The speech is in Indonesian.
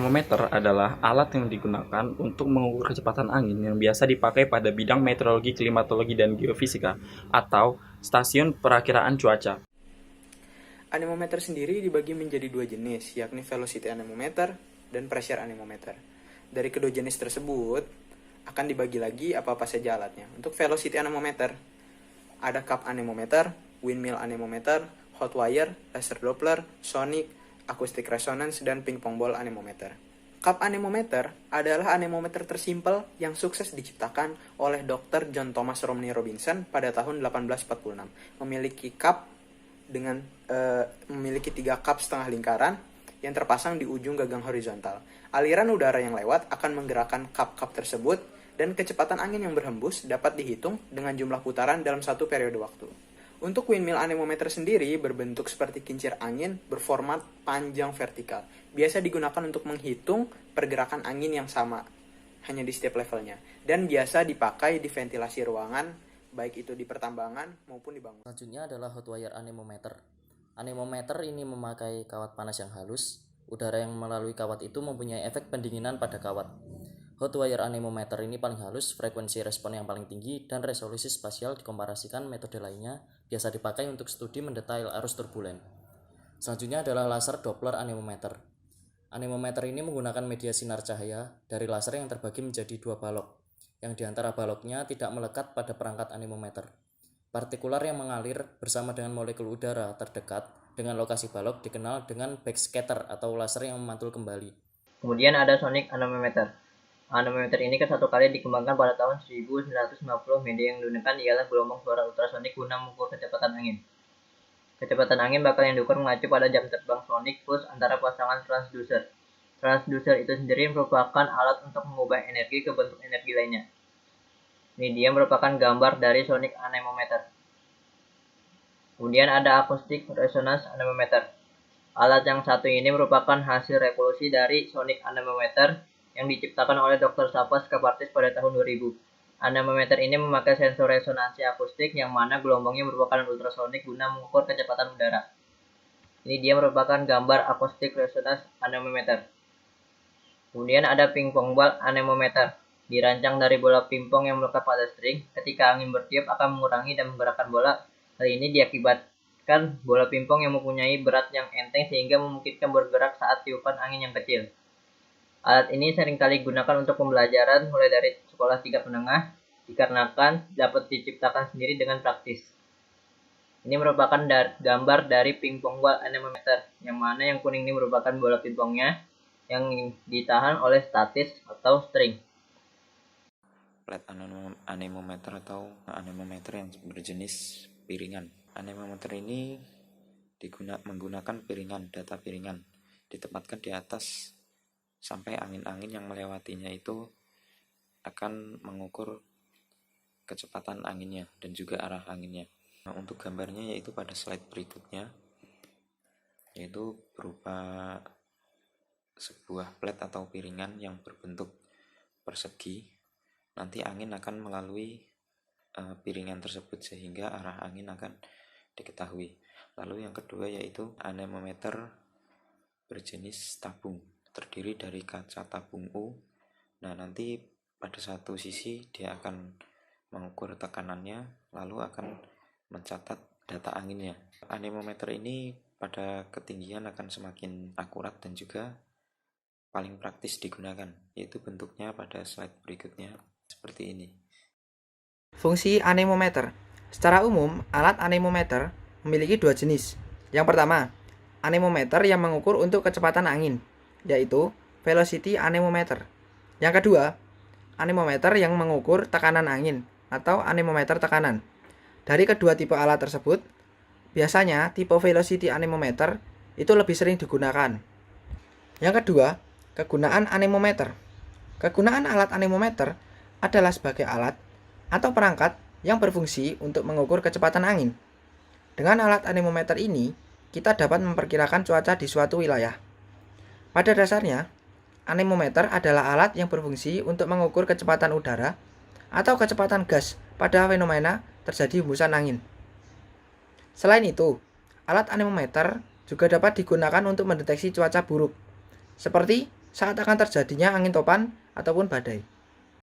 Anemometer adalah alat yang digunakan untuk mengukur kecepatan angin yang biasa dipakai pada bidang meteorologi, klimatologi, dan geofisika atau stasiun perakiraan cuaca. Anemometer sendiri dibagi menjadi dua jenis, yakni velocity anemometer dan pressure anemometer. Dari kedua jenis tersebut, akan dibagi lagi apa-apa saja alatnya. Untuk velocity anemometer, ada cup anemometer, windmill anemometer, hot wire, laser doppler, sonic, acoustic resonance, dan pingpong ball anemometer. Cup anemometer adalah anemometer tersimpel yang sukses diciptakan oleh Dr. John Thomas Romney Robinson pada tahun 1846. Memiliki cup dengan memiliki 3 cup setengah lingkaran yang terpasang di ujung gagang horizontal. Aliran udara yang lewat akan menggerakkan cup-cup tersebut dan kecepatan angin yang berhembus dapat dihitung dengan jumlah putaran dalam satu periode waktu. Untuk windmill anemometer sendiri berbentuk seperti kincir angin berformat panjang vertikal. Biasa digunakan untuk menghitung pergerakan angin yang sama, hanya di setiap levelnya. Dan biasa dipakai di ventilasi ruangan, baik itu di pertambangan maupun di bangunan. Selanjutnya adalah hot wire anemometer. Anemometer ini memakai kawat panas yang halus. Udara yang melalui kawat itu mempunyai efek pendinginan pada kawat. Hot wire anemometer ini paling halus, frekuensi respon yang paling tinggi, dan resolusi spasial dikomparasikan metode lainnya biasa dipakai untuk studi mendetail arus turbulen. Selanjutnya adalah laser Doppler anemometer. Anemometer ini menggunakan media sinar cahaya dari laser yang terbagi menjadi dua balok, yang diantara baloknya tidak melekat pada perangkat anemometer. Partikular yang mengalir bersama dengan molekul udara terdekat dengan lokasi balok dikenal dengan backscatter atau laser yang memantul kembali. Kemudian ada sonic anemometer. Anemometer ini satu kali dikembangkan pada tahun 1950. Media yang digunakan ialah gelombang suara ultrasonik guna mengukur kecepatan angin. Kecepatan angin bakal yang diukur mengacu pada jam terbang sonik plus antara pasangan transducer. Transducer itu sendiri merupakan alat untuk mengubah energi ke bentuk energi lainnya. Ini dia merupakan gambar dari sonic anemometer. Kemudian ada acoustic resonance anemometer. Alat yang satu ini merupakan hasil revolusi dari sonic anemometer yang diciptakan oleh Dr. Savas Kapartis pada tahun 2000. Anemometer ini memakai sensor resonansi akustik yang mana gelombangnya merupakan ultrasonik guna mengukur kecepatan udara. Ini dia merupakan gambar acoustic resonance anemometer. Kemudian ada pingpong ball anemometer. Dirancang dari bola pingpong yang melekat pada string. Ketika angin bertiup akan mengurangi dan menggerakkan bola. Hal ini diakibatkan bola pingpong yang mempunyai berat yang enteng sehingga memungkinkan bergerak saat tiupan angin yang kecil. Alat ini seringkali digunakan untuk pembelajaran mulai dari sekolah tingkat menengah dikarenakan dapat diciptakan sendiri dengan praktis. Ini merupakan gambar dari pingpong ball anemometer, yang mana yang kuning ini merupakan bola pingpongnya yang ditahan oleh statis atau string. Plate anemometer atau anemometer yang berjenis piringan. Anemometer ini menggunakan piringan, data piringan, ditempatkan di atas sampai angin-angin yang melewatinya itu akan mengukur kecepatan anginnya dan juga arah anginnya. Nah, untuk gambarnya yaitu pada slide berikutnya, yaitu berupa sebuah plate atau piringan yang berbentuk persegi. Nanti angin akan melalui piringan tersebut sehingga arah angin akan diketahui. Lalu yang kedua yaitu anemometer berjenis tabung, terdiri dari kaca tabung U. Nah, nanti pada satu sisi dia akan mengukur tekanannya, lalu akan mencatat data anginnya. Anemometer ini pada ketinggian akan semakin akurat dan juga paling praktis digunakan, yaitu bentuknya pada slide berikutnya seperti ini. Fungsi anemometer. Secara umum, alat anemometer memiliki dua jenis. Yang pertama, anemometer yang mengukur untuk kecepatan angin, yaitu velocity anemometer. Yang kedua, anemometer yang mengukur tekanan angin atau anemometer tekanan. Dari kedua tipe alat tersebut, biasanya tipe velocity anemometer itu lebih sering digunakan. Yang kedua, kegunaan anemometer. Kegunaan alat anemometer adalah sebagai alat atau perangkat yang berfungsi untuk mengukur kecepatan angin. Dengan alat anemometer ini, kita dapat memperkirakan cuaca di suatu wilayah. Pada dasarnya, anemometer adalah alat yang berfungsi untuk mengukur kecepatan udara atau kecepatan gas pada fenomena terjadi hembusan angin. Selain itu, alat anemometer juga dapat digunakan untuk mendeteksi cuaca buruk, seperti saat akan terjadinya angin topan ataupun badai.